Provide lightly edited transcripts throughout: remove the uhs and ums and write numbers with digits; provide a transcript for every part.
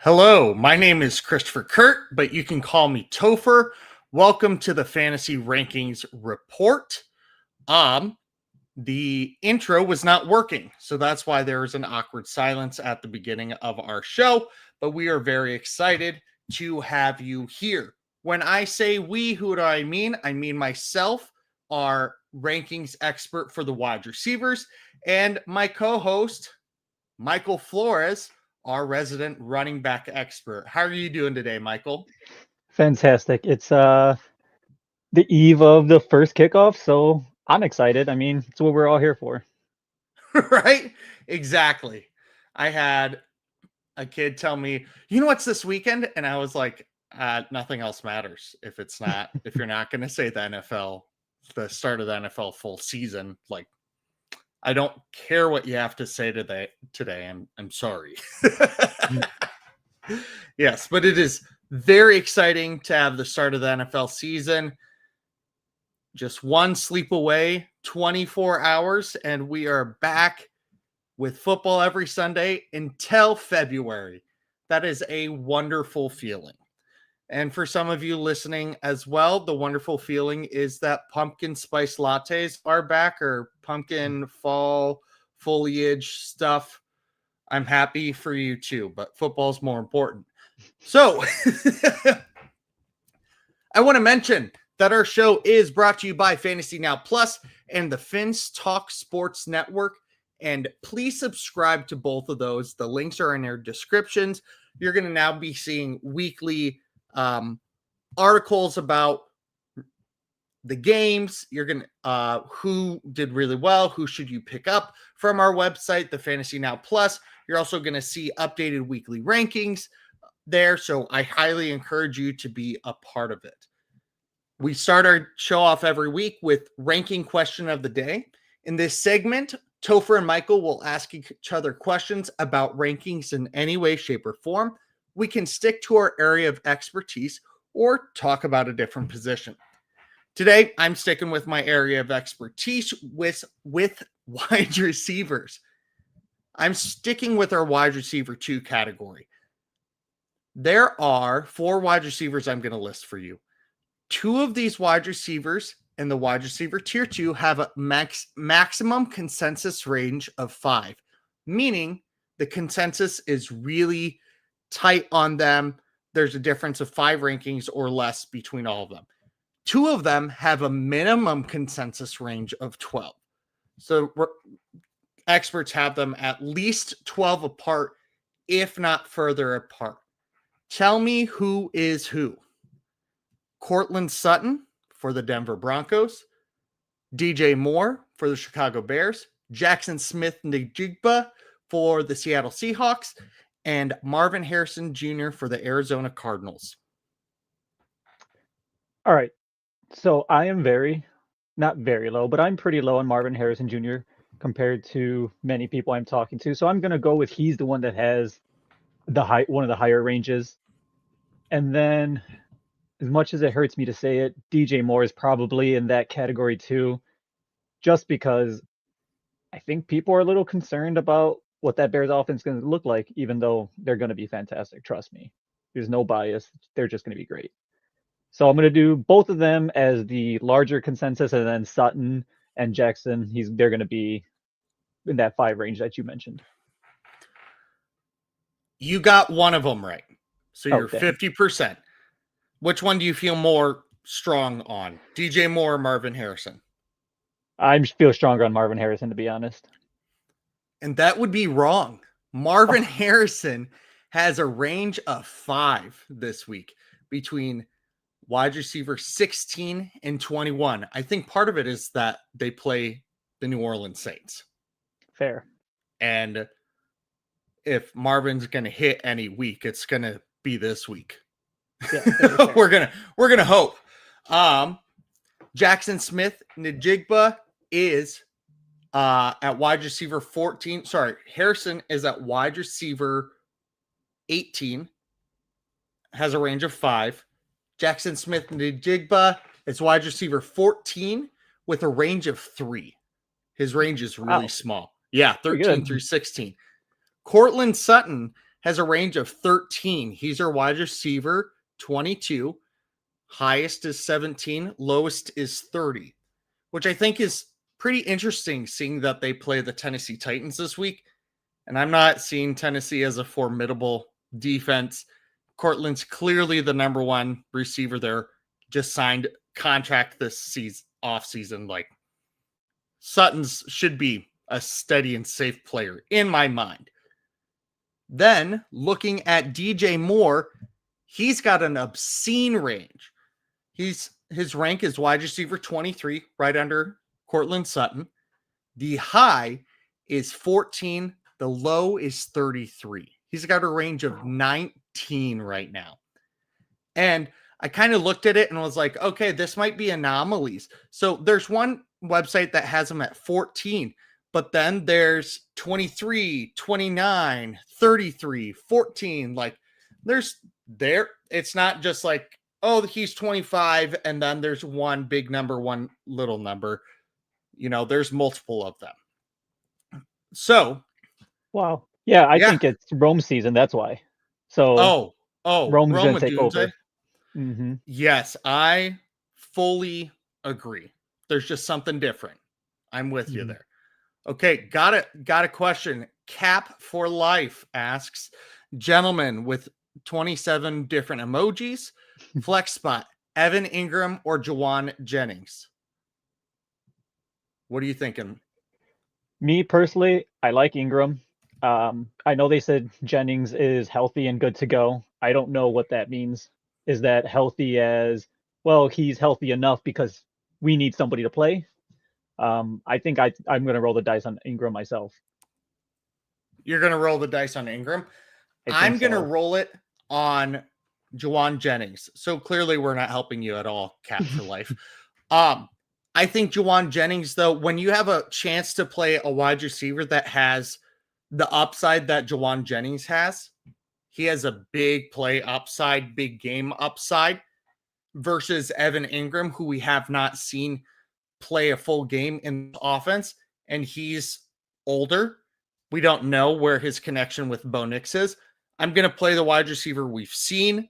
Hello, my name is Christopher Kurt, but you can call me Topher. Welcome to the Fantasy Rankings Report. The intro was not working, so that's why there was an awkward silence at the beginning of our show, but we are very excited to have you here. When I say we, who do I mean? I mean myself, our rankings expert for the wide receivers, and my co-host, Michael Flores, our resident running back expert. How are you doing today, Michael? Fantastic. It's the eve of the first kickoff, so I'm excited. I mean, it's what we're all here for. Right? Exactly. I had a kid tell me, you know what's this weekend? And I was like, nothing else matters if you're not going to say the start of the NFL full season. Like, I don't care what you have to say today. I'm sorry. Yes, but it is very exciting to have the start of the NFL season. Just one sleep away, 24 hours, and we are back with football every Sunday until February. That is a wonderful feeling. And for some of you listening as well, the wonderful feeling is that pumpkin spice lattes are back, or pumpkin fall foliage stuff. I'm happy for you too, but football's more important. So I want to mention that our show is brought to you by Fantasy Now Plus and the Fins Talk Sports Network. And please subscribe to both of those. The links are in their descriptions. You're going to now be seeing weekly articles about the games. You're going to who did really well, who should you pick up from our website, the Fantasy Now Plus. You're also going to see updated weekly rankings there. So I highly encourage you to be a part of it. We start our show off every week with ranking question of the day. In this segment, Topher and Michael will ask each other questions about rankings in any way, shape, or form. We can stick to our area of expertise or talk about a different position. Today, I'm sticking with my area of expertise with wide receivers. I'm sticking with our wide receiver 2 category. There are 4 wide receivers I'm going to list for you. 2 of these wide receivers in the wide receiver tier 2 have a maximum consensus range of 5, meaning the consensus is really tight on them. There's a difference of 5 rankings or less between all of them. 2 of them have a minimum consensus range of 12. So experts have them at least 12 apart, if not further apart. Tell me who is who. Courtland Sutton for the Denver Broncos, DJ Moore for the Chicago Bears, Jackson Smith-Njigba for the Seattle Seahawks, and Marvin Harrison Jr. for the Arizona Cardinals. All right. So I am not very low, but I'm pretty low on Marvin Harrison Jr. compared to many people I'm talking to. So I'm going to go with he's the one that has one of the higher ranges. And then, as much as it hurts me to say it, DJ Moore is probably in that category too, just because I think people are a little concerned about what that Bears offense is going to look like, even though they're going to be fantastic. Trust me. There's no bias. They're just going to be great. So I'm going to do both of them as the larger consensus, and then Sutton and Jackson, they're going to be in that 5 range that you mentioned. You got one of them right. So you're Okay. 50%. Which one do you feel more strong on? DJ Moore or Marvin Harrison? I feel stronger on Marvin Harrison, to be honest. And that would be wrong. Marvin Harrison has a range of 5 this week between wide receiver 16 and 21. I think part of it is that they play the New Orleans Saints. Fair. And if Marvin's going to hit any week, it's going to be this week. Yeah, we're gonna hope. Jackson Smith-Njigba is at wide receiver 14. Sorry, Harrison is at wide receiver 18. Has a range of 5. Jackson Smith-Njigba is wide receiver 14 with a range of 3. His range is really small. Yeah, 13 through 16. Courtland Sutton has a range of 13. He's our wide receiver, 22. Highest is 17, lowest is 30, which I think is pretty interesting seeing that they play the Tennessee Titans this week. And I'm not seeing Tennessee as a formidable defense. Cortland's clearly the number one receiver there. Just signed contract this season, off season. Like Sutton's should be a steady and safe player in my mind. Then looking at DJ Moore, he's got an obscene range. His rank is wide receiver 23, right under Cortland Sutton. The high is 14. The low is 33. He's got a range of 19 right now. And I kind of looked at it and was like, okay, this might be anomalies. So there's one website that has him at 14, but then there's 23, 29, 33, 14. Like it's not just like, oh, he's 25 and then there's one big number, one little number. There's multiple of them. So, wow. Yeah, I think it's Rome season. That's why. So, Rome's going to take over. Mm-hmm. Yes, I fully agree. There's just something different. I'm with you there. Okay, got a question. Cap for Life asks, gentlemen with 27 different emojis, flex spot, Evan Ingram or Juwan Jennings? What are you thinking? Me personally, I like Ingram. I know they said Jennings is healthy and good to go. I don't know what that means. Is that healthy as, well, he's healthy enough because we need somebody to play? I think I'm going to roll the dice on Ingram myself. You're going to roll the dice on Ingram? I'm going to roll it on Juwan Jennings. So clearly we're not helping you at all, Cap for Life. I think Juwan Jennings, though, when you have a chance to play a wide receiver that has the upside that Juwan Jennings has, he has a big play upside, big game upside versus Evan Ingram, who we have not seen play a full game in the offense, and he's older. We don't know where his connection with Bo Nix is. I'm going to play the wide receiver we've seen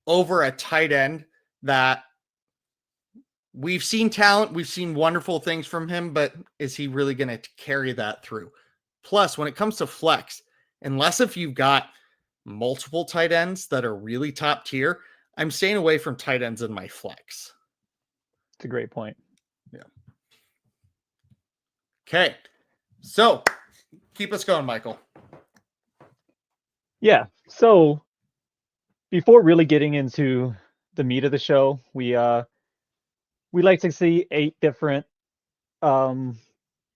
over a tight end that we've seen talent. We've seen wonderful things from him, but is he really going to carry that through? Plus, when it comes to flex, unless if you've got multiple tight ends that are really top tier, I'm staying away from tight ends in my flex. It's a great point. Yeah. Okay. So keep us going, Michael. Yeah. So before really getting into the meat of the show, we like to see 8 different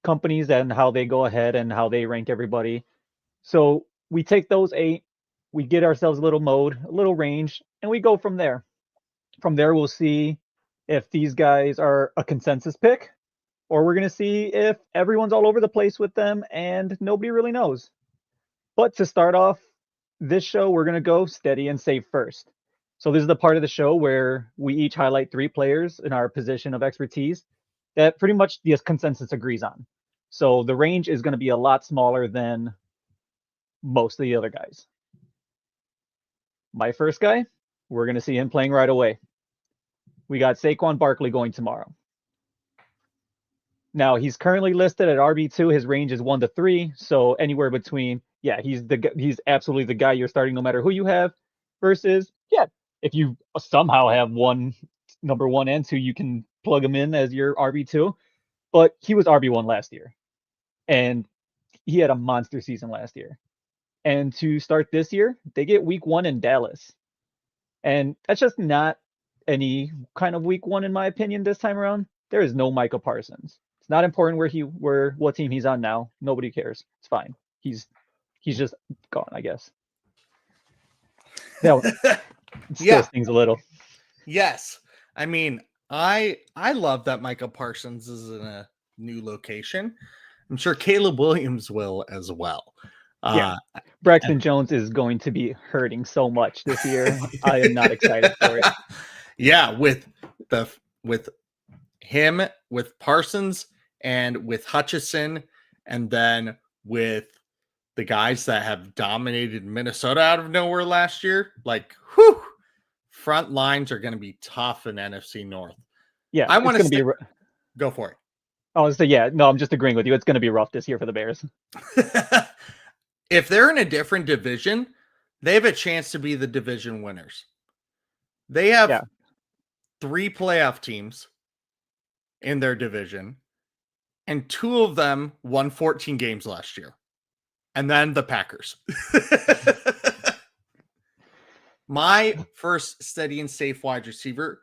companies and how they go ahead and how they rank everybody. So we take those 8, we get ourselves a little mode, a little range, and we go from there. From there, we'll see if these guys are a consensus pick, or we're going to see if everyone's all over the place with them and nobody really knows. But to start off this show, we're going to go steady and safe first. So this is the part of the show where we each highlight 3 players in our position of expertise that pretty much the consensus agrees on. So the range is going to be a lot smaller than most of the other guys. My first guy, we're going to see him playing right away. We got Saquon Barkley going tomorrow. Now, he's currently listed at RB2. His range is 1 to 3, so anywhere between, he's absolutely the guy you're starting no matter who you have, versus, if you somehow have number 1 and 2, you can plug him in as your RB2. But he was RB1 last year, and he had a monster season last year. And to start this year, they get week 1 in Dallas. And that's just not any kind of week 1, in my opinion, this time around. There is no Micah Parsons. It's not important what team he's on now. Nobody cares. It's fine. He's just gone, I guess. No, still stings a little. Yes. I mean, I love that Micah Parsons is in a new location. I'm sure Caleb Williams will as well. Braxton Jones is going to be hurting so much this year. I am not excited for it. Yeah, with him, with Parsons, and with Hutchison, and then with the guys that have dominated Minnesota out of nowhere last year, like, whew, front lines are going to be tough in NFC North. Yeah, I it's want going to to be. go for Oh, so yeah, no, I'm just agreeing with you. It's going to be rough this year for the Bears. it. If they're in a different division, they have a chance to be the division winners. They have 3 playoff teams in their division, and 2 of them won 14 games last year. And then the Packers. My first steady and safe wide receiver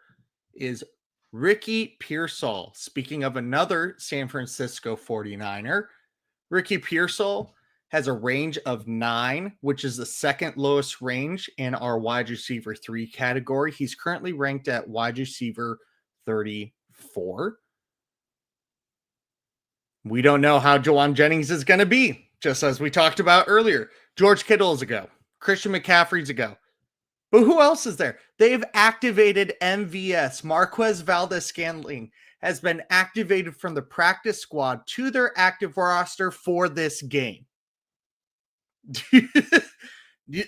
is Ricky Pearsall. Speaking of another San Francisco 49er, Ricky Pearsall has a range of 9, which is the second lowest range in our wide receiver 3 category. He's currently ranked at wide receiver 34. We don't know how Jawan Jennings is going to be, just as we talked about earlier. George Kittle is a go. Christian McCaffrey's a go. But who else is there? They've activated MVS. Marquez Valdez-Scantling has been activated from the practice squad to their active roster for this game.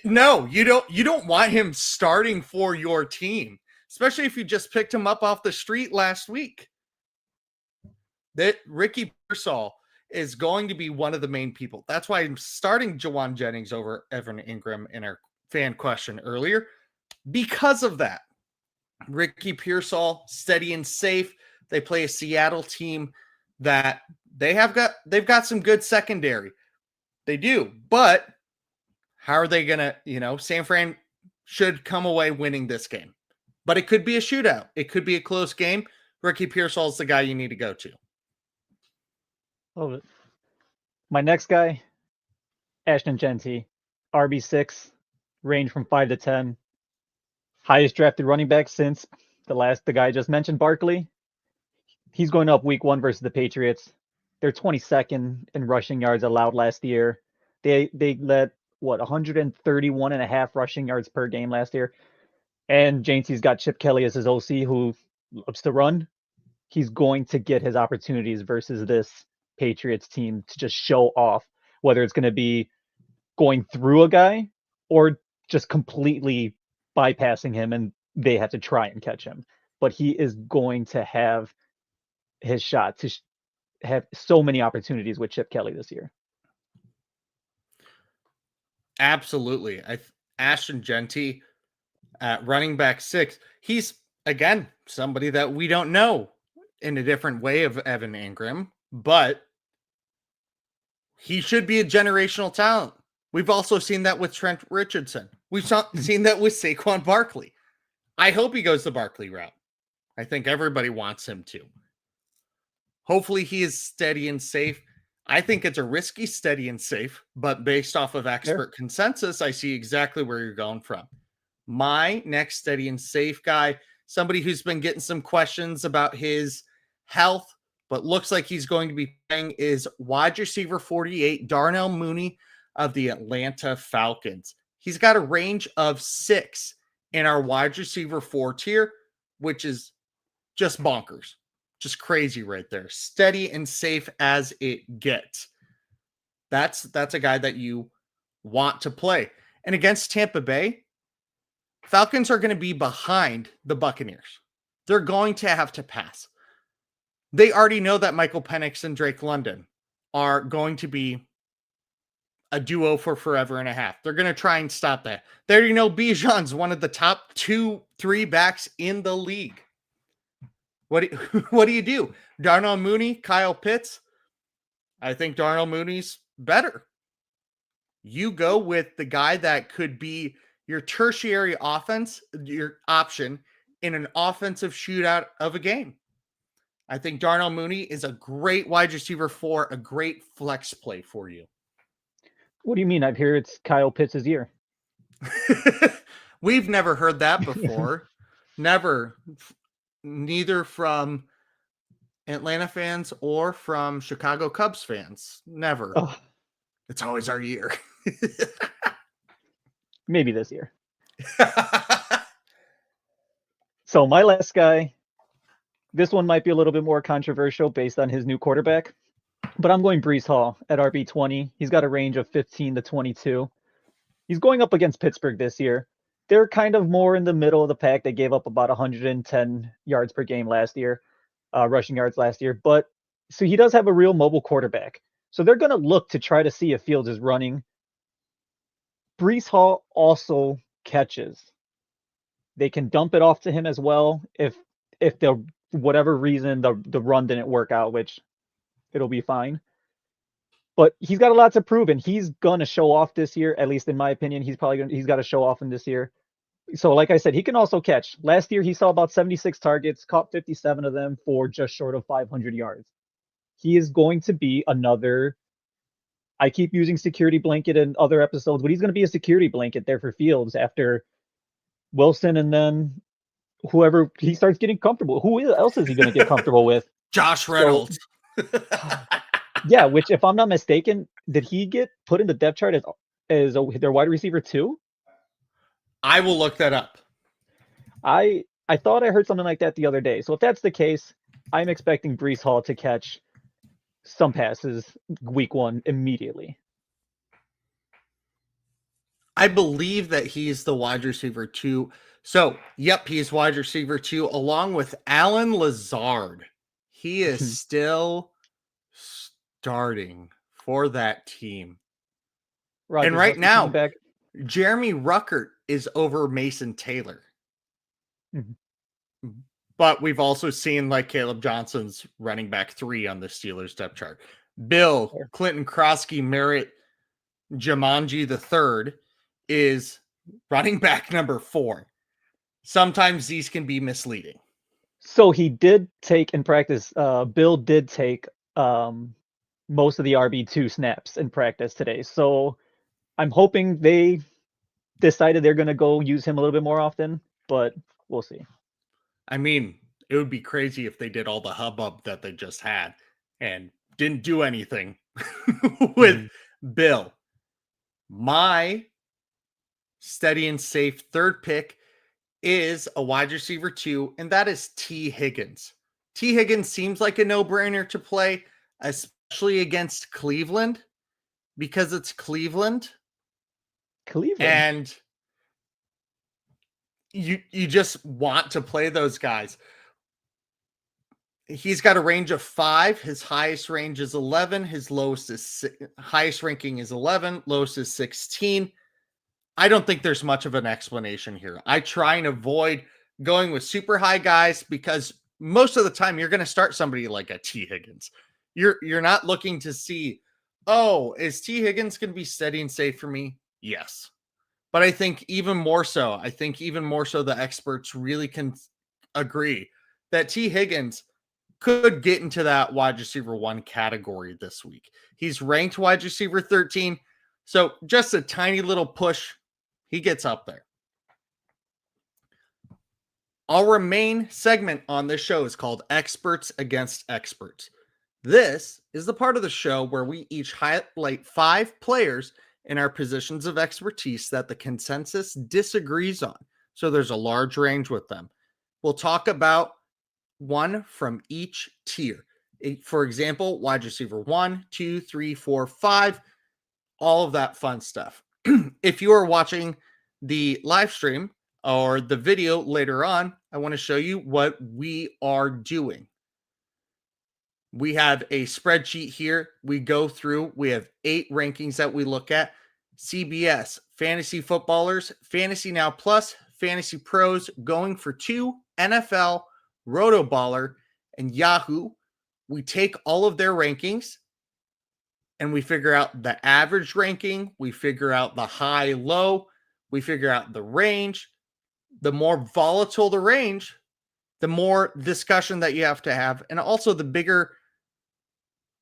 No, you don't want him starting for your team, especially if you just picked him up off the street last week. That Ricky Pearsall is going to be one of the main people. That's why I'm starting Jawan Jennings over Evan Ingram in our fan question earlier. Because of that, Ricky Pearsall, steady and safe. They play a Seattle team that they've got some good secondary. They do, but how are they gonna, San Fran should come away winning this game. But it could be a shootout. It could be a close game. Ricky Pearsall is the guy you need to go to. Love it. My next guy, Ashton Genty, RB6, range from 5 to 10. Highest drafted running back since the guy I just mentioned, Barkley. He's going up week 1 versus the Patriots. They're 22nd in rushing yards allowed last year. They led 131 and a half rushing yards per game last year. And Genty's got Chip Kelly as his OC, who loves to run. He's going to get his opportunities versus this Patriots team to just show off, whether it's going to be going through a guy or just completely bypassing him and they have to try and catch him. But he is going to have his shot to have so many opportunities with Chip Kelly this year. Absolutely. Ashton Genty at running back 6. He's, again, somebody that we don't know in a different way of Evan Ingram, but he should be a generational talent. We've also seen that with Trent Richardson. We've seen that with Saquon Barkley. I hope he goes the Barkley route. I think everybody wants him to. Hopefully he is steady and safe. I think it's a risky steady and safe, but based off of expert consensus, I see exactly where you're going from. My next steady and safe guy, somebody who's been getting some questions about his health, but looks like he's going to be playing, is wide receiver 48, Darnell Mooney of the Atlanta Falcons. He's got a range of 6 in our wide receiver 4 tier, which is just bonkers. Just crazy right there. Steady and safe as it gets. That's a guy that you want to play. And against Tampa Bay, Falcons are going to be behind the Buccaneers. They're going to have to pass. They already know that Michael Penix and Drake London are going to be a duo for forever and a half. They're going to try and stop that. They already know Bijan's one of the top 2-3 backs in the league. What do you do? Darnell Mooney, Kyle Pitts? I think Darnell Mooney's better. You go with the guy that could be your tertiary offense, your option in an offensive shootout of a game. I think Darnell Mooney is a great wide receiver for a great flex play for you. What do you mean? I've heard it's Kyle Pitts' year. We've never heard that before. Never. Neither from Atlanta fans or from Chicago Cubs fans. Never. Oh. It's always our year. Maybe this year. So my last guy, this one might be a little bit more controversial based on his new quarterback, but I'm going Brees Hall at RB20. He's got a range of 15 to 22. He's going up against Pittsburgh this year. They're kind of more in the middle of the pack. They gave up about 110 yards per game last year, rushing yards last year. But so he does have a real mobile quarterback. So they're going to look to try to see if Fields is running. Brees Hall also catches. They can dump it off to him as well if the whatever reason the run didn't work out, which it'll be fine. But he's got a lot to prove, and he's gonna show off this year. At least in my opinion, he's got to show off in this year. So, like I said, he can also catch. Last year, he saw about 76 targets, caught 57 of them for just short of 500 yards. He is going to be another. I keep using security blanket in other episodes, but he's going to be a security blanket there for Fields after Wilson, and then whoever he starts getting comfortable. Who else is he going to get comfortable with? Josh Reynolds. Yeah, which, if I'm not mistaken, did he get put in the depth chart as their wide receiver too? I will look that up. I thought I heard something like that the other day. So if that's the case, I'm expecting Brees Hall to catch some passes week 1 immediately. I believe that he's the wide receiver 2. So, yep, he's wide receiver 2 along with Alan Lazard. He is still starting for that team. Rogers, and right now, Jeremy Ruckert is over Mason Taylor. Mm-hmm. But we've also seen like Caleb Johnson's running back 3 on the Steelers depth chart. Bill, Clinton Krosky, Merritt, Jumanji III is running back number 4. Sometimes these can be misleading. So he did take in practice, Bill did take most of the RB2 snaps in practice today. So I'm hoping they decided they're going to go use him a little bit more often, but we'll see. I mean, it would be crazy if they did all the hubbub that they just had and didn't do anything with Bill. My steady and safe third pick is a wide receiver 2, and that is T. Higgins. T. Higgins seems like a no-brainer to play, especially against Cleveland, because it's Cleveland. And you just want to play those guys. He's got a range of 5. His highest range is 11. His lowest is highest ranking is 11. Lowest is 16. I don't think there's much of an explanation here. I try and avoid going with super high guys because most of the time you're going to start somebody like a T. Higgins. You're not looking to see, oh, is T. Higgins going to be steady and safe for me? Yes. But I think even more so the experts really can agree that T. Higgins could get into that wide receiver 1 category this week. He's ranked wide receiver 13. So just a tiny little push, he gets up there. Our main segment on this show is called Experts Against Experts. This is the part of the show where we each highlight 5 players in our positions of expertise that the consensus disagrees on. So there's a large range with them. We'll talk about one from each tier. For example, wide receiver 1, 2, 3, 4, 5, all of that fun stuff. If you are watching the live stream or the video later on, I want to show you what we are doing. We have a spreadsheet here. We go through, we have 8 rankings that we look at. CBS, Fantasy Footballers, Fantasy Now Plus, Fantasy Pros, Going for 2, NFL, Rotoballer, and Yahoo. We take all of their rankings and we figure out the average ranking. We figure out the high, low. We figure out the range. The more volatile the range, the more discussion that you have to have, and also the bigger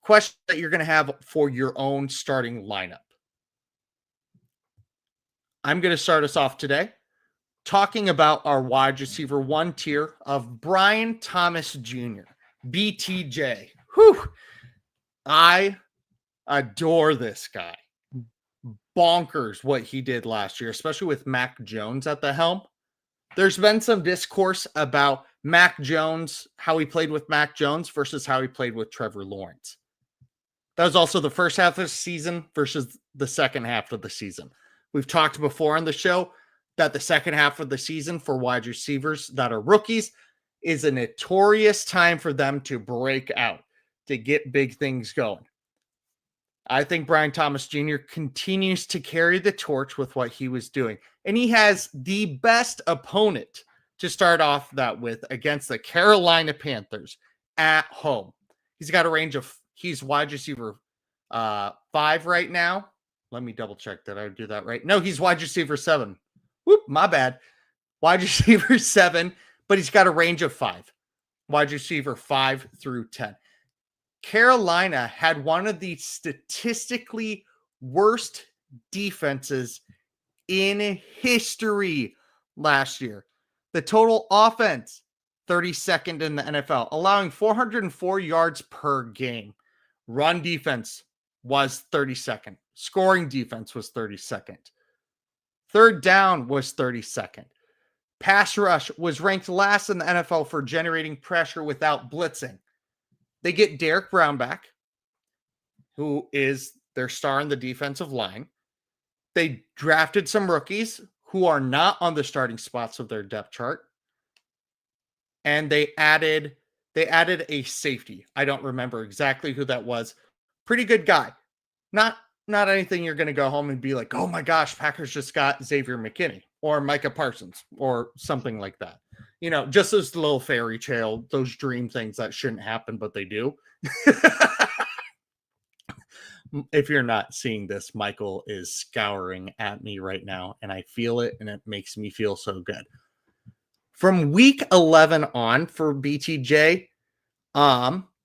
question that you're going to have for your own starting lineup. I'm going to start us off today talking about our wide receiver 1 tier of Brian Thomas Jr., BTJ. Whew. I adore this guy. Bonkers what he did last year, especially with Mac Jones at the helm. There's been some discourse about Mac Jones, how he played with Mac Jones versus how he played with Trevor Lawrence. That was also the first half of the season versus the second half of the season. We've talked before on the show that the second half of the season for wide receivers that are rookies is a notorious time for them to break out, to get big things going. I think Brian Thomas Jr. continues to carry the torch with what he was doing. And he has the best opponent to start off that with against the Carolina Panthers at home. He's got a range of, he's wide receiver 5 right now. Let me double check that I do that right. No, he's wide receiver 7. Whoop, my bad. Wide receiver 7, but he's got a range of 5. Wide receiver 5 through 10. Carolina had one of the statistically worst defenses in history last year. The total offense, 32nd in the NFL, allowing 404 yards per game. Run defense was 32nd. Scoring defense was 32nd. Third down was 32nd. Pass rush was ranked last in the NFL for generating pressure without blitzing. They get Derek Brown back, who is their star in the defensive line. They drafted some rookies who are not on the starting spots of their depth chart. And they added a safety. I don't remember exactly who that was. Pretty good guy. Not anything you're going to go home and be like, oh my gosh, Packers just got Xavier McKinney or Micah Parsons or something like that. You know, just those little fairy tale, those dream things that shouldn't happen, but they do. If you're not seeing this, Michael is scouring at me right now, and I feel it, and it makes me feel so good. From week 11 on for BTJ,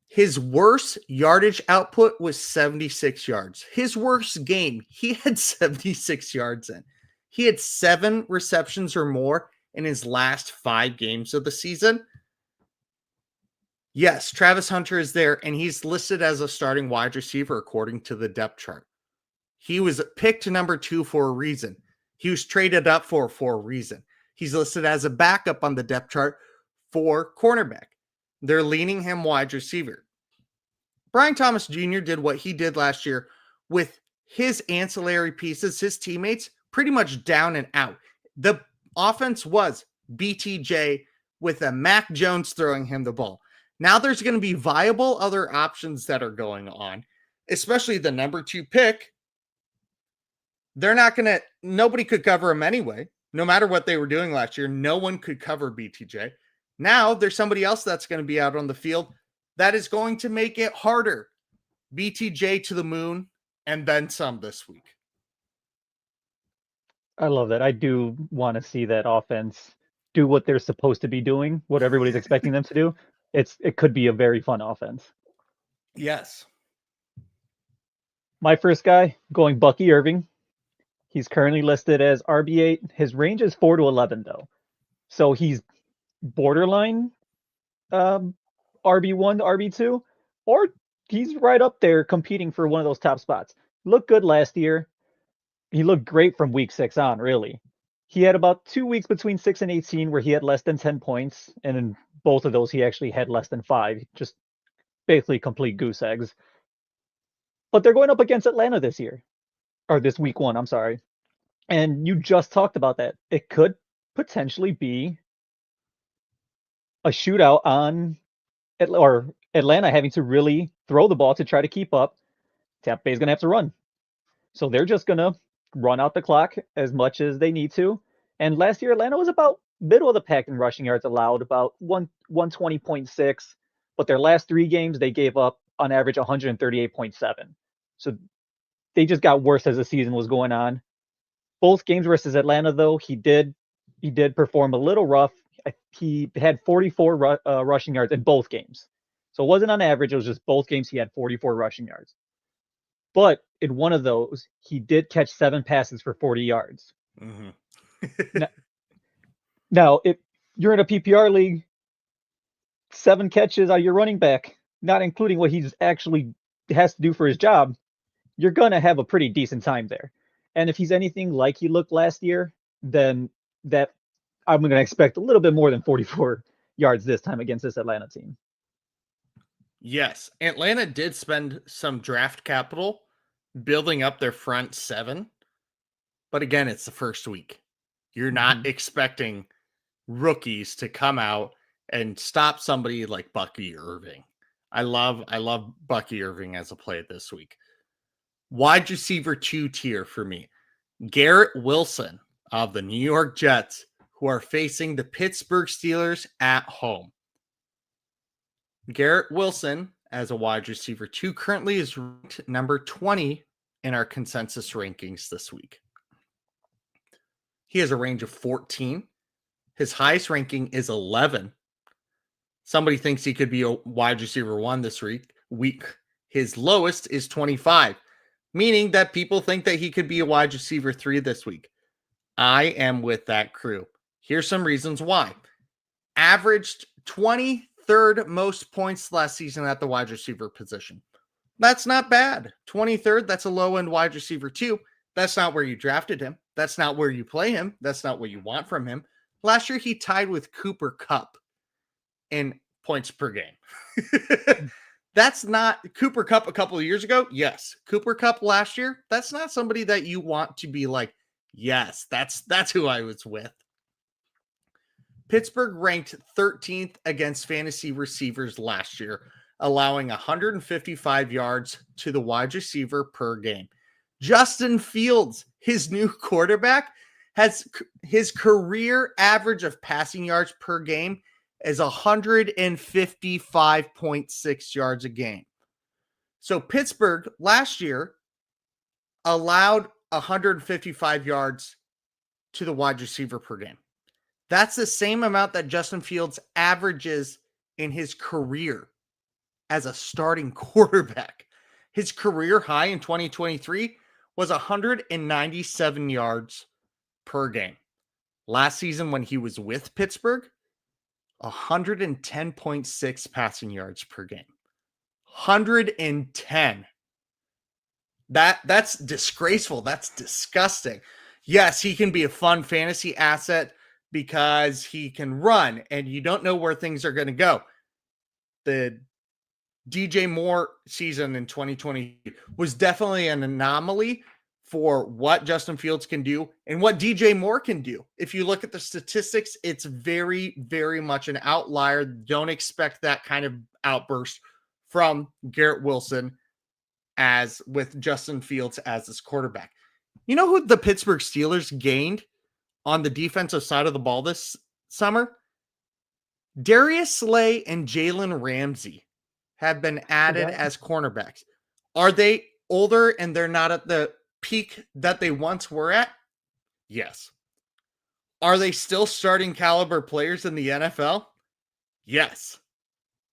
his worst yardage output was 76 yards. His worst game, he had 76 yards in. He had 7 receptions or more in his last 5 games of the season. Yes, Travis Hunter is there, and he's listed as a starting wide receiver according to the depth chart. He was picked number 2 for a reason. He was traded up for a reason. He's listed as a backup on the depth chart for cornerback. They're leaning him wide receiver. Brian Thomas Jr. did what he did last year with his ancillary pieces, his teammates, pretty much down and out. The offense was BTJ with a Mac Jones throwing him the ball. Now there's going to be viable other options that are going on, especially the number 2 pick. Nobody could cover him anyway. No matter what they were doing last year, no one could cover BTJ. Now there's somebody else that's going to be out on the field that is going to make it harder. BTJ to the moon and then some this week. I love that. I do want to see that offense do what they're supposed to be doing, what everybody's expecting them to do. It could be a very fun offense. Yes. My first guy, going Bucky Irving. He's currently listed as RB8. His range is 4 to 11, though. So he's borderline RB1 to RB2, or he's right up there competing for one of those top spots. Looked good last year. He looked great from week 6 on, really. He had about 2 weeks between 6 and 18 where he had less than 10 points, and in both of those, he actually had less than 5. Just basically complete goose eggs. But they're going up against Atlanta this year. Or this week 1, I'm sorry. And you just talked about that. It could potentially be a shootout on Atlanta having to really throw the ball to try to keep up. Tampa Bay's going to have to run. So they're just going to run out the clock as much as they need to. And last year, Atlanta was about middle of the pack in rushing yards allowed, about 120.6. But their last 3 games, they gave up on average 138.7. So they just got worse as the season was going on. Both games versus Atlanta, though, he did perform a little rough. He had 44 rushing yards in both games. So it wasn't on average. It was just both games he had 44 rushing yards. But in one of those, he did catch 7 passes for 40 yards. Mm-hmm. Now, if you're in a PPR league, 7 catches out of your running back, not including what he's actually has to do for his job, you're going to have a pretty decent time there. And if he's anything like he looked last year, then that I'm going to expect a little bit more than 44 yards this time against this Atlanta team. Yes, Atlanta did spend some draft capital building up their front seven, but again, it's the first week. You're not expecting rookies to come out and stop somebody like Bucky Irving. I love Bucky Irving as a play this week. Wide receiver 2 tier for me. Garrett Wilson of the New York Jets, who are facing the Pittsburgh Steelers at home. Garrett Wilson, as a wide receiver 2, currently is ranked number 20 in our consensus rankings this week. He has a range of 14. His highest ranking is 11. Somebody thinks he could be a wide receiver 1 this week. His lowest is 25, meaning that people think that he could be a wide receiver 3 this week. I am with that crew. Here's some reasons why. Averaged 23rd most points last season at the wide receiver position. That's not bad. 23rd, that's a low-end wide receiver 2. That's not where you drafted him. That's not where you play him. That's not what you want from him. Last year, he tied with Cooper Kupp in points per game. That's not Cooper Kupp a couple of years ago. Yes. Cooper Kupp last year. That's not somebody that you want to be like, yes, that's who I was with. Pittsburgh ranked 13th against fantasy receivers last year, allowing 155 yards to the wide receiver per game. Justin Fields, his new quarterback, has his career average of passing yards per game is 155.6 yards a game. So Pittsburgh last year allowed 155 yards to the wide receiver per game. That's the same amount that Justin Fields averages in his career as a starting quarterback. His career high in 2023 was 197 yards per game. Last season when he was with Pittsburgh, 110.6 passing yards per game. 110. That's disgraceful. That's disgusting. Yes, he can be a fun fantasy asset because he can run and you don't know where things are going to go. The DJ Moore season in 2020 was definitely an anomaly for what Justin Fields can do and what DJ Moore can do. If you look at the statistics, it's very, very much an outlier. Don't expect that kind of outburst from Garrett Wilson as with Justin Fields as his quarterback. You know who the Pittsburgh Steelers gained on the defensive side of the ball this summer? Darius Slay and Jalen Ramsey have been added as cornerbacks. Are they older and they're not at the peak that they once were at? Yes. Are they still starting caliber players in the NFL? Yes.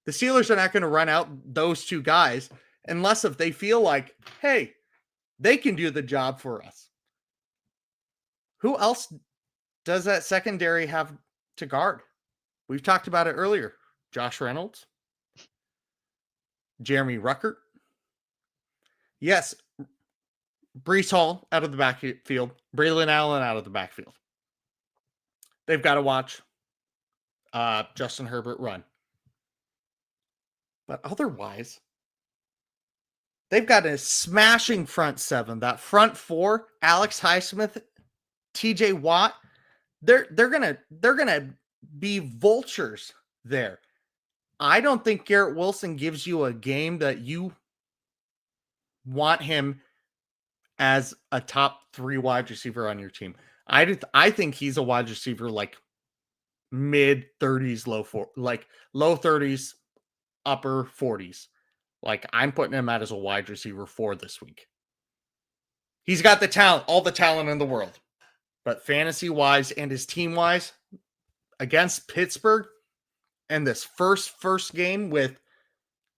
The Steelers are not going to run out those two guys unless if they feel like, hey, they can do the job for us. Who else does that secondary have to guard? We've talked about it earlier. Josh Reynolds, Jeremy Ruckert. Yes, Breece Hall out of the backfield, Braylon Allen out of the backfield. They've got to watch Justin Herbert run. But otherwise, they've got a smashing front seven. That front four, Alex Highsmith, TJ Watt, they're gonna be vultures there. I don't think Garrett Wilson gives you a game that you want him as a top 3 wide receiver on your team. I think he's a wide receiver like mid 30s, low 30s, upper 40s. Like I'm putting him out as a wide receiver 4 this week. He's got the talent, all the talent in the world. But fantasy-wise and his team-wise, against Pittsburgh and this first game with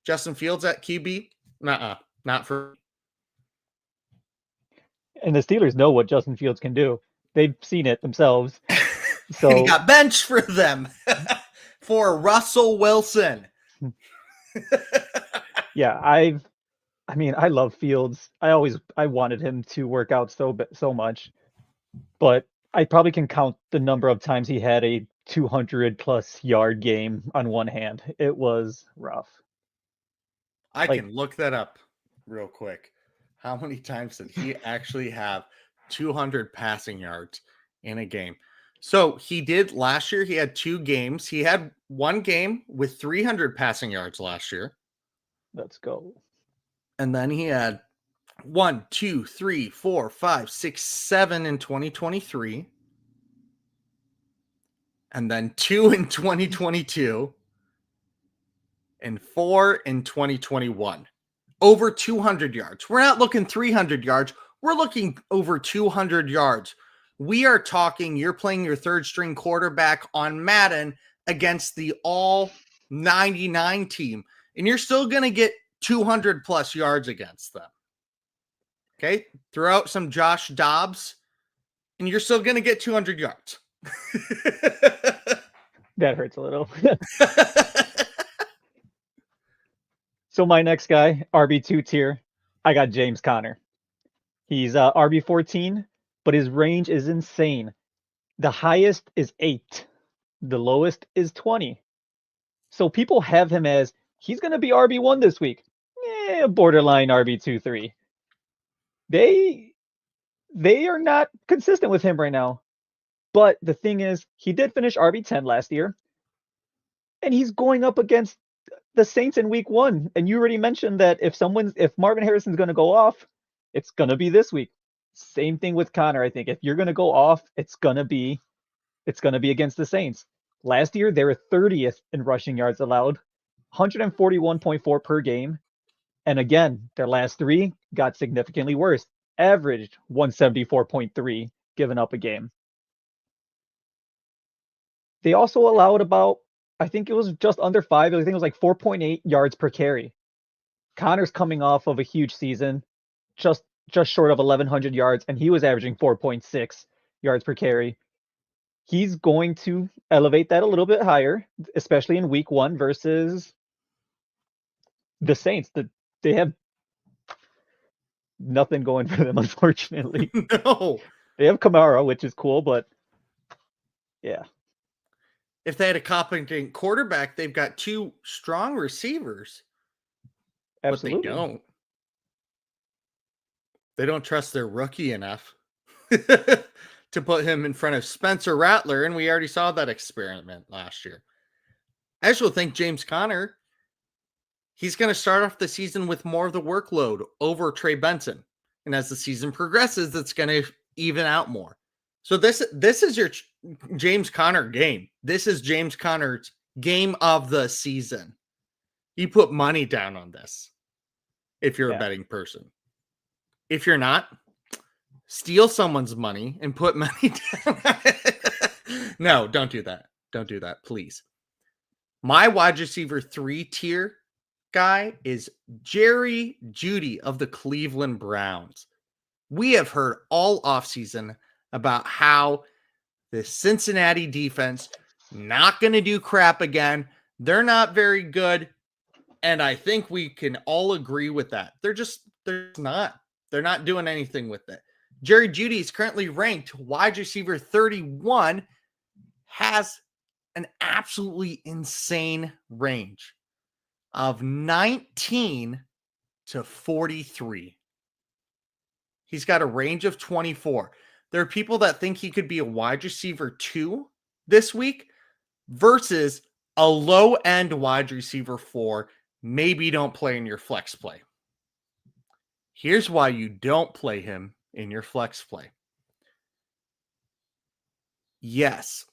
Justin Fields at QB, not for. And the Steelers know what Justin Fields can do. They've seen it themselves. So and he got benched for them for Russell Wilson. Yeah, I love Fields. I wanted him to work out so much, but I probably can count the number of times he had a 200 plus yard game on one hand. It was rough. I Like, can look that up real quick. How many times did he actually have 200 passing yards in a game? So he did last year. He had 2 games. He had one game with 300 passing yards last year. let's go. And then he had 1, 2, 3, 4, 5, 6, 7 in 2023. And then 2 in 2022. And 4 in 2021. Over 200 yards. We're not looking 300 yards. We're looking over 200 yards. We are talking you're playing your third string quarterback on Madden against the all 99 team, and you're still going to get 200 plus yards against them. Okay? Throw out some Josh Dobbs, and you're still going to get 200 yards. That hurts a little. So my next guy, RB2 tier, I got James Conner. He's RB14, but his range is insane. The highest is 8. The lowest is 20. So people have him as he's going to be RB1 this week. Borderline RB2-3. They are not consistent with him right now. But the thing is, he did finish RB10 last year. And he's going up against the Saints in week 1. And you already mentioned that if Marvin Harrison's going to go off, it's going to be this week. Same thing with Conner. I think if you're going to go off, it's going to be against the Saints. Last year, they were 30th in rushing yards allowed, 141.4 per game. And again, their last 3 got significantly worse, averaged 174.3 given up a game. They also allowed about, I think it was just under 5. I think it was like 4.8 yards per carry. Connor's coming off of a huge season, just short of 1,100 yards, and he was averaging 4.6 yards per carry. He's going to elevate that a little bit higher, especially in week 1 versus the Saints. They have nothing going for them, unfortunately. No. They have Kamara, which is cool, but yeah. If they had a competent quarterback, they've got 2 strong receivers. Absolutely. But they don't. They don't trust their rookie enough to put him in front of Spencer Rattler, and we already saw that experiment last year. I actually think James Conner, he's going to start off the season with more of the workload over Trey Benson. And as the season progresses, it's going to even out more. So this is your James Conner game. This is James Conner's game of the season. You put money down on this if you're a betting person. If you're not, steal someone's money and put money down. No, don't do that. Don't do that, please. My wide receiver 3 tier guy is Jerry Jeudy of the Cleveland Browns. We have heard all offseason about how the Cincinnati defense not going to do crap again. They're not very good. And I think we can all agree with that. They're not. They're not doing anything with it. Jerry Jeudy is currently ranked wide receiver 31, has an absolutely insane range of 19 to 43. He's got a range of 24. There are people that think he could be a wide receiver 2 this week versus a low-end wide receiver 4. Maybe don't play in your flex play. Here's why you don't play him in your flex play. Yes,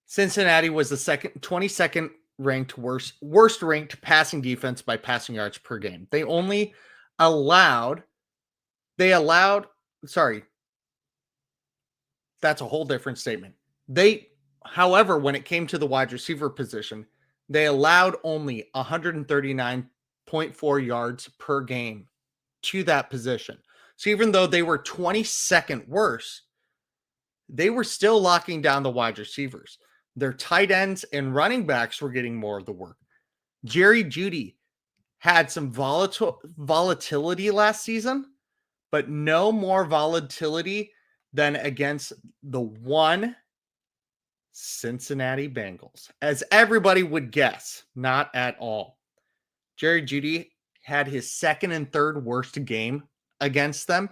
Cincinnati was the 22nd ranked worst ranked passing defense by passing yards per game. They allowed, sorry, that's a whole different statement. However, when it came to the wide receiver position, they allowed only 139.4 yards per game to that position. So even though they were 22nd worst, they were still locking down the wide receivers. Their tight ends and running backs were getting more of the work. Jerry Jeudy had some volatility last season, but no more volatility than against the one Cincinnati Bengals, as everybody would guess, not at all. Jerry Jeudy had his second and third worst game against them.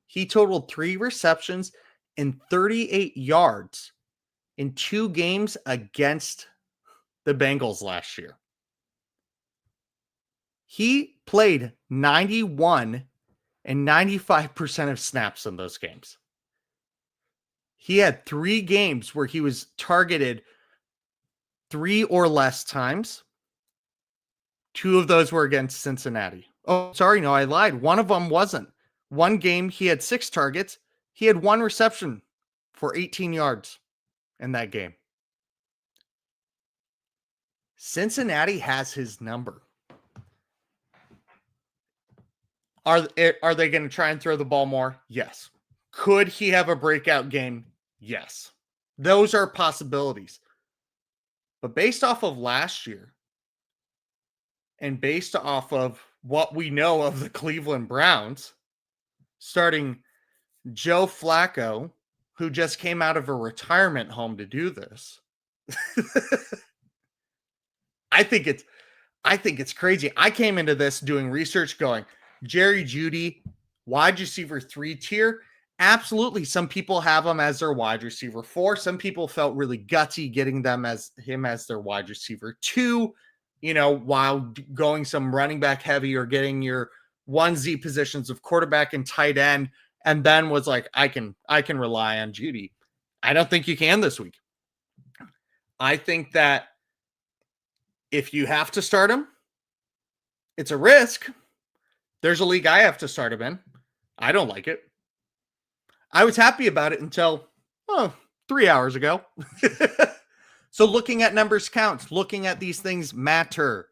He totaled 3 receptions and 38 yards in 2 games against the Bengals last year. He played 91 and 95% of snaps in those games. He had 3 games where he was targeted 3 or less times. 2 of those were against Cincinnati. Oh, sorry, no, I lied. One of them wasn't. One game, he had 6 targets. He had 1 reception for 18 yards in that game. Cincinnati has his number. Are they going to try and throw the ball more? Yes. Could he have a breakout game? Yes. Those are possibilities. But based off of last year and based off of what we know of the Cleveland Browns, starting Joe Flacco, who just came out of a retirement home to do this, I think it's crazy. I came into this doing research going, Jerry Jeudy, wide receiver 3 tier. Absolutely. Some people have him as their wide receiver 4. Some people felt really gutsy getting them as their wide receiver 2, while going some running back heavy or getting your 1Z positions of quarterback and tight end. And then was like, I can rely on Jeudy. I don't think you can this week. I think that if you have to start him, it's a risk. There's a league I have to start him in. I don't like it. I was happy about it until 3 hours ago. So looking at numbers counts. Looking at these things matter.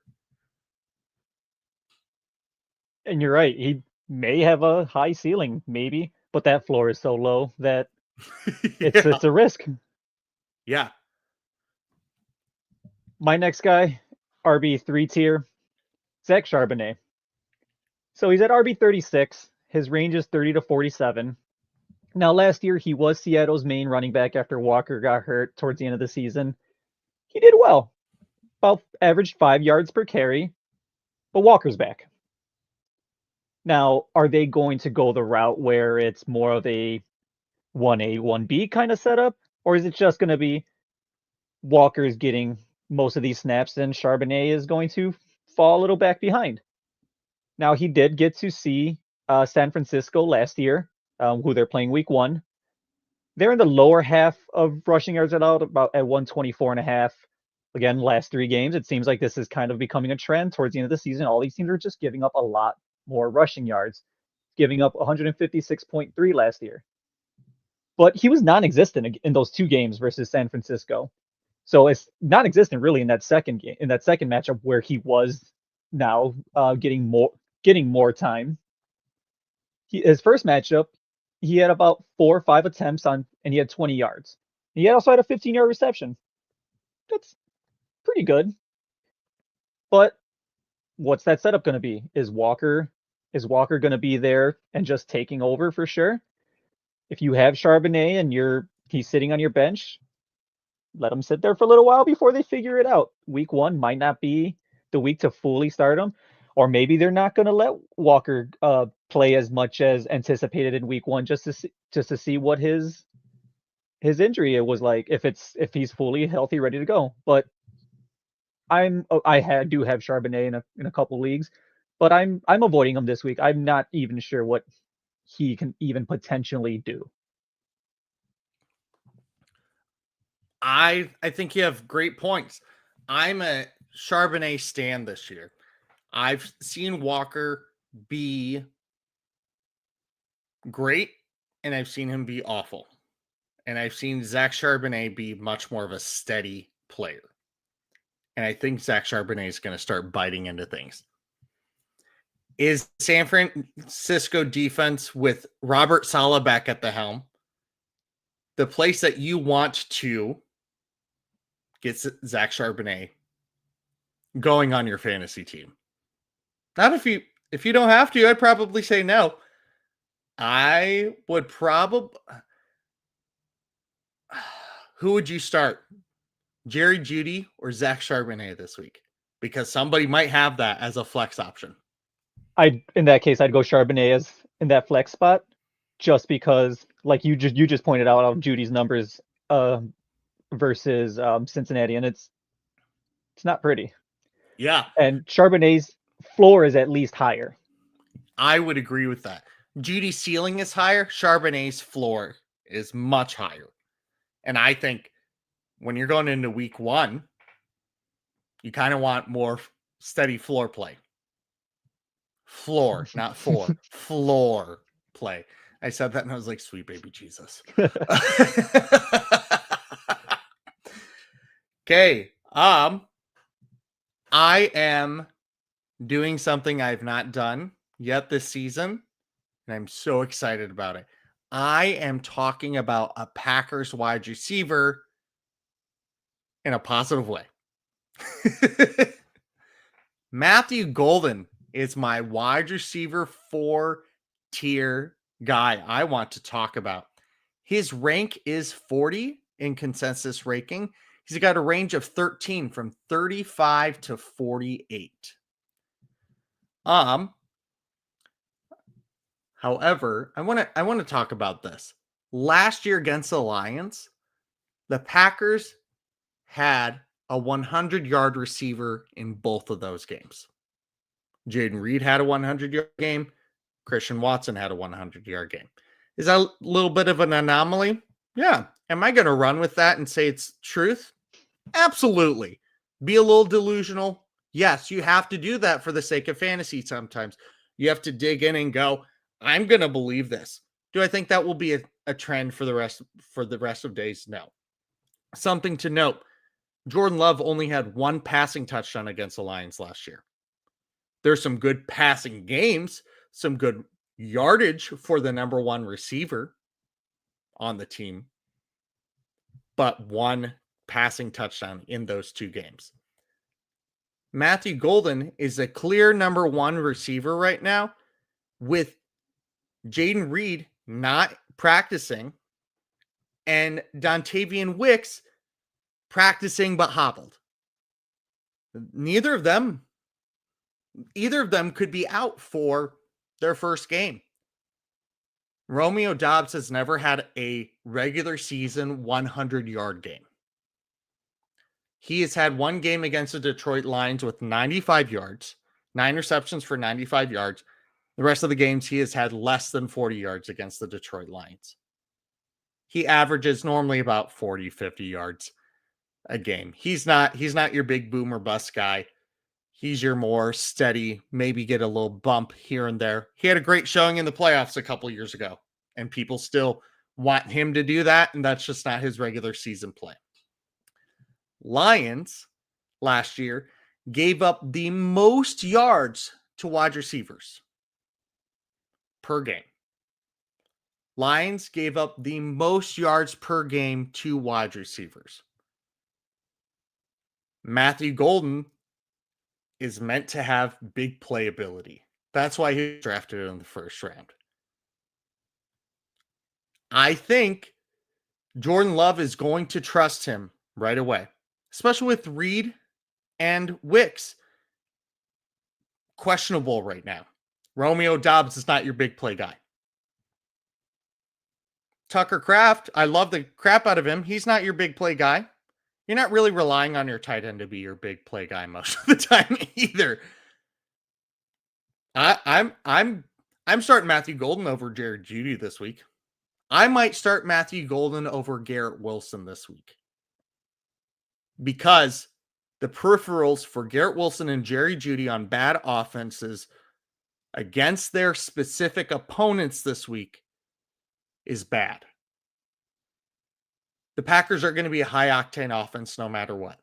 And you're right. He may have a high ceiling, maybe, but that floor is so low that it's a risk. Yeah. My next guy, RB3 tier, Zach Charbonnet. So he's at RB 36. His range is 30 to 47. Now, last year, he was Seattle's main running back after Walker got hurt towards the end of the season. He did well. About averaged 5 yards per carry, but Walker's back. Now, are they going to go the route where it's more of a 1A, 1B kind of setup? Or is it just going to be Walker's getting most of these snaps and Charbonnet is going to fall a little back behind? Now, he did get to see San Francisco last year, who they're playing week 1. They're in the lower half of rushing yards allowed, about at 124.5. Again, last 3 games, it seems like this is kind of becoming a trend towards the end of the season. All these teams are just giving up a lot more rushing yards, giving up 156.3 last year. But he was non-existent in those 2 games versus San Francisco. So it's non-existent really in that second game, in that second matchup where he was now getting more time. His first matchup, he had about 4 or 5 attempts and he had 20 yards. He also had a 15-yard reception. That's pretty good. But what's that setup going to be? Is Walker going to be there and just taking over for sure? If you have Charbonnet and he's sitting on your bench, let him sit there for a little while before they figure it out. Week 1 might not be the week to fully start him, or maybe they're not going to let Walker play as much as anticipated in week 1 just to see what his injury was like, if he's fully healthy, ready to go. But I do have Charbonnet in a couple leagues, but I'm avoiding him this week. I'm not even sure what he can even potentially do. I think you have great points. I'm a Charbonnet stan this year. I've seen Walker be great, and I've seen him be awful. And I've seen Zach Charbonnet be much more of a steady player. And I think Zach Charbonnet is going to start biting into things. Is San Francisco defense with Robert Saleh back at the helm the place that you want to get Zach Charbonnet going on your fantasy team? Not if you don't have to. I'd probably say no. I would probably. Who would you start? Jerry Jeudy or Zach Charbonnet this week? because somebody might have that as a flex option. In that case, I'd go Charbonnet as in that flex spot, just because, like you just pointed out of Judy's numbers versus Cincinnati, and it's not pretty. Yeah, And Charbonnet's floor is at least higher. I would agree with that. Judy's ceiling is higher. Charbonnet's floor is much higher. And I think when you're going into week 1, you kind of want more steady floor play. Floor, not four. Floor play. I said that and I was like, sweet baby Jesus. Okay. I am doing something I've not done yet this season, and I'm so excited about it. I am talking about a Packers wide receiver in a positive way. Matthew Golden is my wide receiver 4-tier guy I want to talk about. His rank is 40 in consensus ranking. He's got a range of 13 from 35 to 48. However, I want to talk about this. Last year against the Lions, the Packers had a 100-yard receiver in both of those games. Jaden Reed had a 100-yard game. Christian Watson had a 100-yard game. Is that a little bit of an anomaly? Yeah. Am I going to run with that and say it's truth? Absolutely. Be a little delusional. Yes, you have to do that for the sake of fantasy sometimes. You have to dig in and go, I'm going to believe this. Do I think that will be a trend for the rest of days? No. Something to note. Jordan Love only had 1 passing touchdown against the Lions last year. There's some good passing games, some good yardage for the number 1 receiver on the team, but 1 passing touchdown in those 2 games. Matthew Golden is a clear number 1 receiver right now, with Jaden Reed not practicing and Dontavian Wicks practicing but hobbled. Either of them could be out for their first game. Romeo Doubs has never had a regular season 100-yard game. He has had 1 game against the Detroit Lions with 95 yards, 9 receptions for 95 yards. The rest of the games, he has had less than 40 yards against the Detroit Lions. He averages normally about 40, 50 yards a game. He's not your big boom or bust guy. He's your more steady, maybe get a little bump here and there. He had a great showing in the playoffs a couple years ago, and people still want him to do that, and that's just not his regular season play. Lions last year gave up the most yards to wide receivers per game. Lions gave up the most yards per game to wide receivers. Matthew Golden is meant to have big playability. That's why he was drafted in the first round. I think Jordan Love is going to trust him right away, especially with Reed and Wicks questionable right now. Romeo Doubs is not your big play guy. Tucker Kraft, I love the crap out of him. He's not your big play guy. You're not really relying on your tight end to be your big play guy most of the time either. I'm starting Matthew Golden over Jared Jeudy this week. I might start Matthew Golden over Garrett Wilson this week, because the peripherals for Garrett Wilson and Jerry Jeudy on bad offenses against their specific opponents this week is bad. The Packers are going to be a high-octane offense no matter what.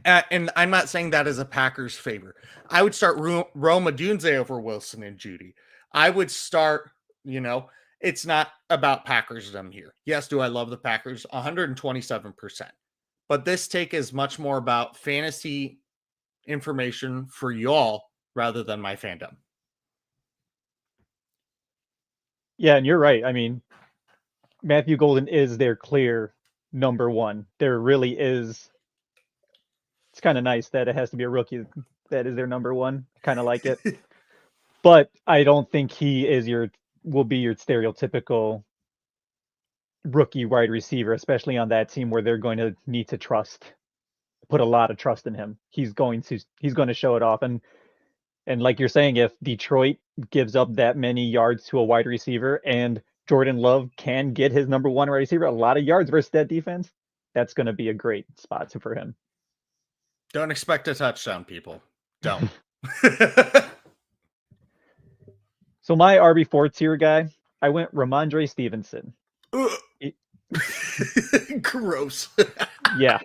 And I'm not saying that as a Packers favor. I would start Rome Odunze over Wilson and Jeudy. I would start, it's not about Packersdom here. Yes, do I love the Packers? 127%. But this take is much more about fantasy information for y'all rather than my fandom. Yeah, and you're right. I mean, Matthew Golden is their clear number 1. There really is. It's kind of nice that it has to be a rookie that is their number one. Kind of like it. But I don't think he will be your stereotypical rookie wide receiver, especially on that team where they're going to need to put a lot of trust in him. He's going to show it off. And like you're saying, if Detroit gives up that many yards to a wide receiver and Jordan Love can get his number one wide receiver a lot of yards versus that defense, that's going to be a great spot for him. Don't expect a touchdown, people. Don't. So my RB4 tier guy, I went Ramondre Stevenson. Gross. Yeah.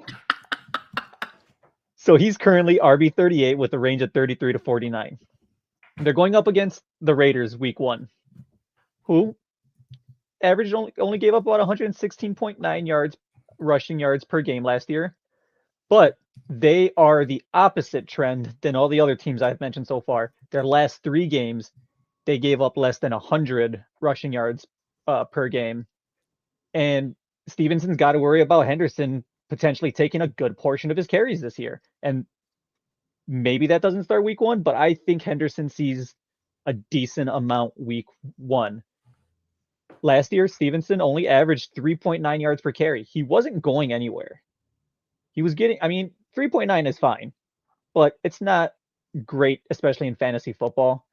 So he's currently RB38 with a range of 33 to 49. They're going up against the Raiders week 1, who averaged only gave up about 116.9 yards, rushing yards per game last year. But they are the opposite trend than all the other teams I've mentioned so far. Their last 3 games, they gave up less than 100 rushing yards per game. And Stevenson's got to worry about Henderson potentially taking a good portion of his carries this year. And maybe that doesn't start week 1, but I think Henderson sees a decent amount week 1. Last year, Stevenson only averaged 3.9 yards per carry. He wasn't going anywhere. He was 3.9 is fine, but it's not great, especially in fantasy football,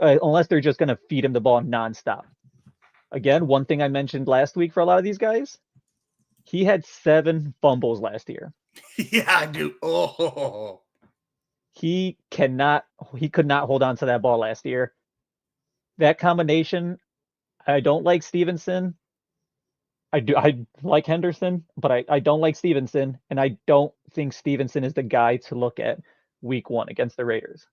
unless they're just going to feed him the ball nonstop. Again, one thing I mentioned last week for a lot of these guys, he had 7 fumbles last year. Yeah, dude. Oh. He could not hold on to that ball last year. That combination, I don't like Stevenson. I like Henderson, but I don't like Stevenson, and I don't think Stevenson is the guy to look at week 1 against the Raiders.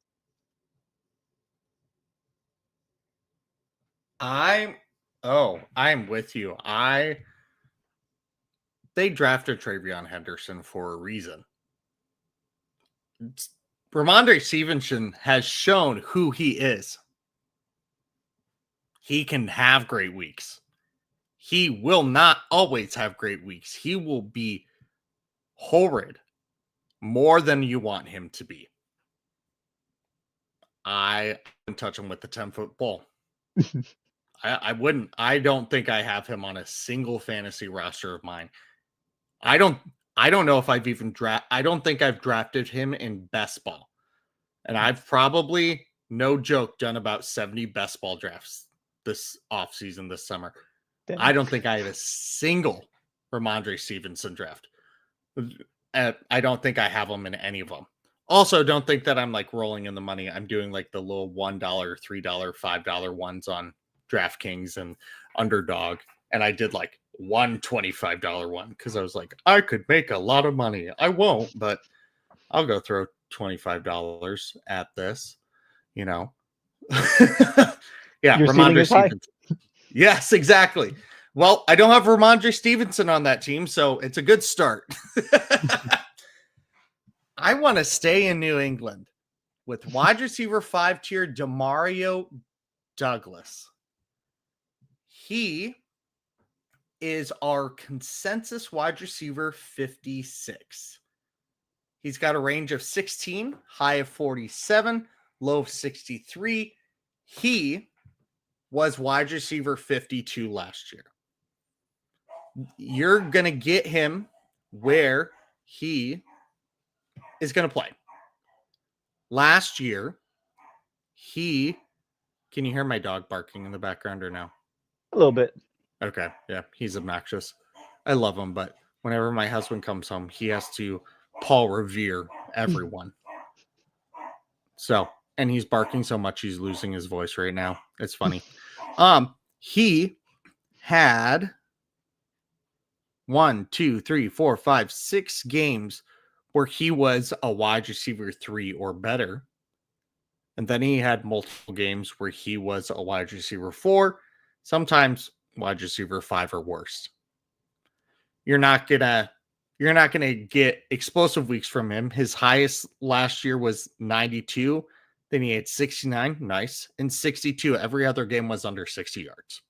I'm with you. They drafted Travion Henderson for a reason. Ramondre Stevenson has shown who he is. He can have great weeks. He will not always have great weeks. He will be horrid more than you want him to be. I wouldn't touch him with the 10-foot ball. I wouldn't. I don't think I have him on a single fantasy roster of mine. I don't know if I've even I don't think I've drafted him in best ball. And I've probably, no joke, done about 70 best ball drafts this offseason, this summer. Damn. I don't think I have a single Ramondre Stevenson draft. I don't think I have them in any of them. Also, don't think that I'm like rolling in the money. I'm doing like the little $1, $3, $5 ones on DraftKings and Underdog. And I did like one $25 one because I was like, I could make a lot of money. I won't, but I'll go throw $25 at this, you know. Yeah, Ramondre Stevenson. Yes, exactly. Well, I don't have Ramondre Stevenson on that team, so it's a good start. I want to stay in New England with wide receiver 5 tier Demario Douglas. He is our consensus wide receiver 56. He's got a range of 16, high of 47, low of 63. He was wide receiver 52 last year. You're going to get him where he is going to play. Last year, can you hear my dog barking in the background or no? A little bit. Okay. Yeah. He's obnoxious. I love him, but whenever my husband comes home, he has to Paul Revere everyone. So, and he's barking so much, he's losing his voice right now. It's funny. He had 6 games where he was a wide receiver 3 or better. And then he had multiple games where he was a wide receiver 4, sometimes wide receiver 5 or worse. You're not gonna get explosive weeks from him. His highest last year was 92. Then he had 69, nice, and 62. Every other game was under 60 yards.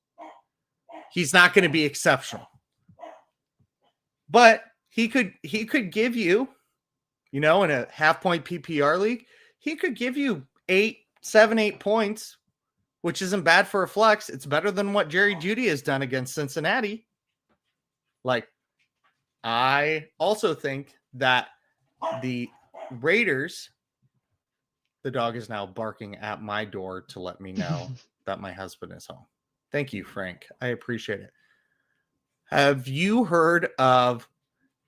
He's not going to be exceptional. But he could give you in a half-point PPR league, he could give you 8 points, which isn't bad for a flex. It's better than what Jerry Jeudy has done against Cincinnati. Like, I also think that the Raiders, the dog is now barking at my door to let me know that my husband is home. Thank you, Frank. I appreciate it. Have you heard of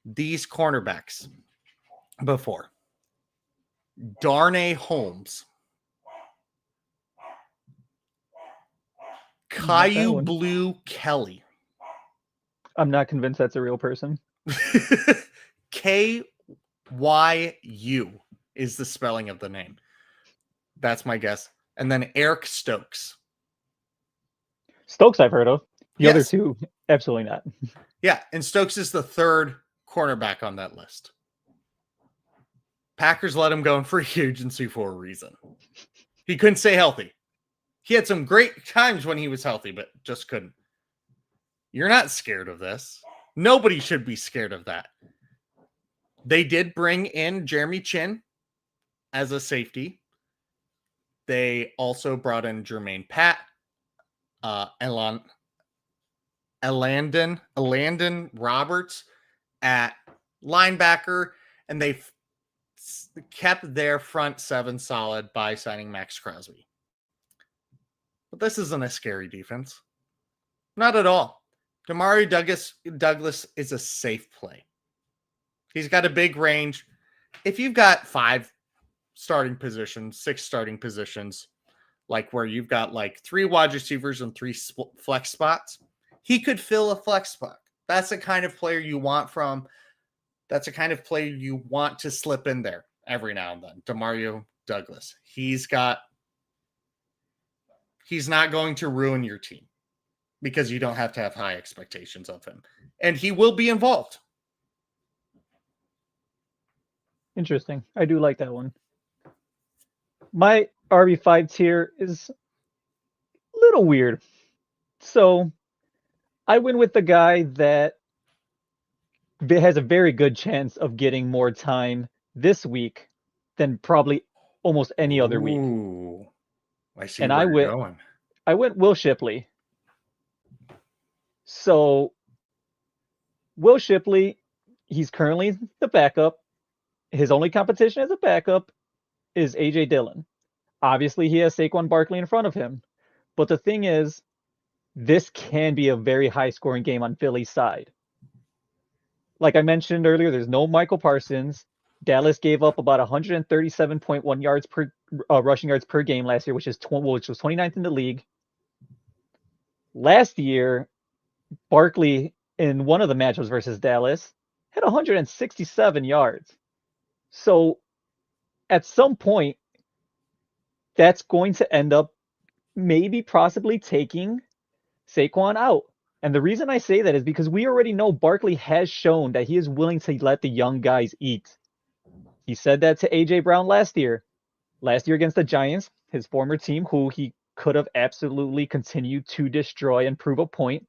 these cornerbacks before? Darnay Holmes, Caillou Blue Kelly. I'm not convinced that's a real person. Kyu is the spelling of the name. That's my guess. And then Eric Stokes. Stokes I've heard of. The other Yes. two, absolutely not. Yeah, and Stokes is the third cornerback on that list. Packers let him go in free agency for a reason. He couldn't stay healthy. He had some great times when he was healthy, but just couldn't. You're not scared of this. Nobody should be scared of that. They did bring in Jeremy Chin as a safety. They also brought in Jermaine Pat, Elandon Roberts at linebacker, and they kept their front seven solid by signing Max Crosby. But this isn't a scary defense. Not at all. Demario Douglas is a safe play. He's got a big range. If you've got 5 starting positions, 6 starting positions, like where you've got like 3 wide receivers and 3 flex spots, he could fill a flex spot. That's the kind of player you want that's the kind of player you want to slip in there every now and then. Demario Douglas. He's not going to ruin your team because you don't have to have high expectations of him. And he will be involved. Interesting. I do like that one. My RB5 tier is a little weird. So I went with the guy that has a very good chance of getting more time this week than probably almost any other week. Ooh, I see and where you're going. I went Will Shipley. So Will Shipley, he's currently the backup. His only competition as a backup is A.J. Dillon. Obviously, he has Saquon Barkley in front of him. But the thing is, this can be a very high-scoring game on Philly's side. Like I mentioned earlier, there's no Michael Parsons. Dallas gave up about 137.1 yards per rushing yards per game last year, which was 29th in the league. Last year, Barkley in one of the matchups versus Dallas had 167 yards. So at some point, that's going to end up maybe possibly taking Saquon out. And the reason I say that is because we already know Barkley has shown that he is willing to let the young guys eat. He said that to A.J. Brown last year. Last year against the Giants, his former team, who he could have absolutely continued to destroy and prove a point.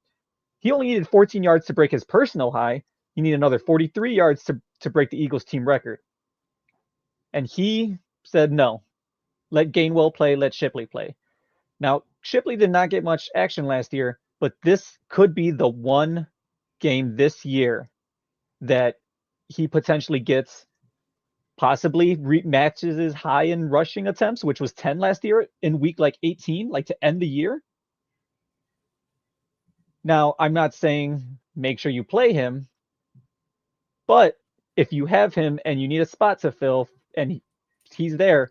He only needed 14 yards to break his personal high. He needed another 43 yards to break the Eagles team record. And he said, no, let Gainwell play, let Shipley play. Now, Shipley did not get much action last year, but this could be the one game this year that he potentially gets, possibly matches his high in rushing attempts, which was 10 last year in week 18, to end the year. Now, I'm not saying make sure you play him, but if you have him and you need a spot to fill and he's there,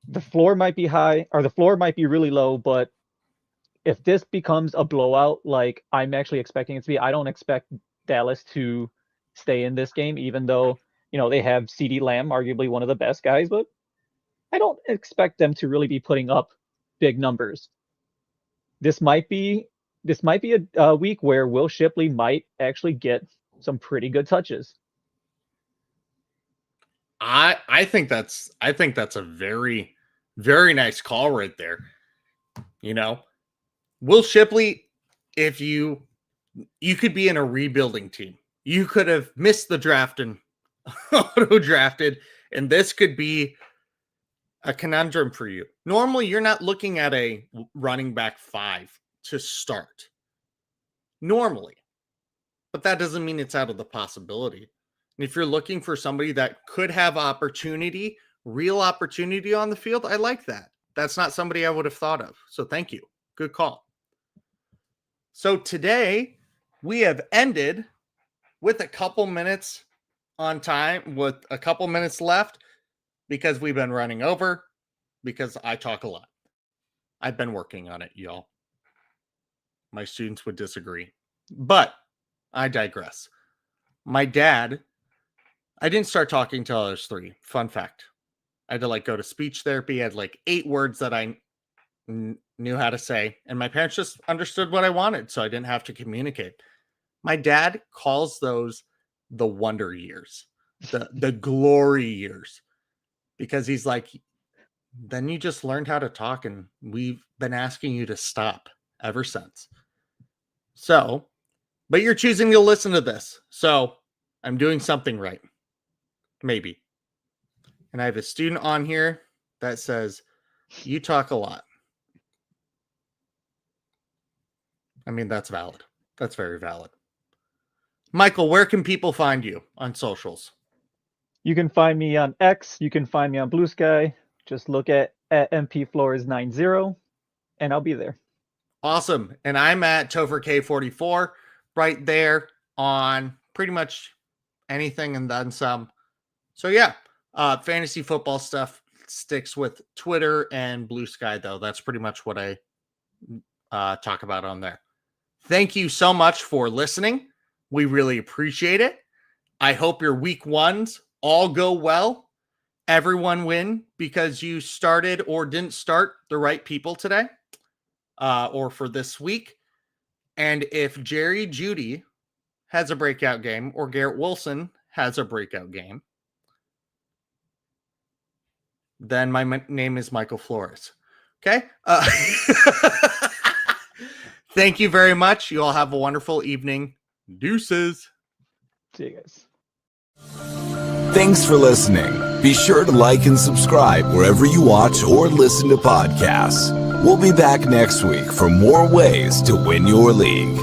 the floor might be high or the floor might be really low, but if this becomes a blowout like I'm actually expecting it to be, I don't expect Dallas to stay in this game, even though, they have CeeDee Lamb, arguably one of the best guys, but I don't expect them to really be putting up big numbers. This might be a week where Will Shipley might actually get some pretty good touches. I think that's a very, very nice call right there. Will Shipley, if you could be in a rebuilding team, you could have missed the draft in auto drafted, and this could be a conundrum for you. Normally, you're not looking at a running back 5 to start. Normally. But that doesn't mean it's out of the possibility. And if you're looking for somebody that could have opportunity, real opportunity on the field, I like that. That's not somebody I would have thought of. So thank you. Good call. So today we have ended with a couple minutes on time, with a couple minutes left, because we've been running over, because I talk a lot. I've been working on it, y'all. My students would disagree, but I digress. My dad, I didn't start talking till I was 3. Fun fact. I had to go to speech therapy. I had 8 words that I knew how to say, and my parents just understood what I wanted, so I didn't have to communicate. My dad calls those the wonder years, the glory years, because he's like, then you just learned how to talk, and we've been asking you to stop ever since. So, but you're choosing to listen to this, so I'm doing something right. Maybe. And I have a student on here that says, you talk a lot. I mean, that's valid. That's very valid. Michael, where can people find you on socials? You can find me on X. You can find me on Blue Sky. Just look at MP Flores 90, and I'll be there. Awesome. And I'm at Topher K44, right there on pretty much anything and then some. So yeah, fantasy football stuff sticks with Twitter and Blue Sky, though. That's pretty much what I talk about on there. Thank you so much for listening. We really appreciate it. I hope your week ones all go well. Everyone win because you started or didn't start the right people today or for this week. And if Jerry Jeudy has a breakout game or Garrett Wilson has a breakout game, then my name is Michael Flores. Okay? Thank you very much. You all have a wonderful evening. Deuces. See you guys. Thanks for listening. Be sure to like and subscribe wherever you watch or listen to podcasts. We'll be back next week for more ways to win your league.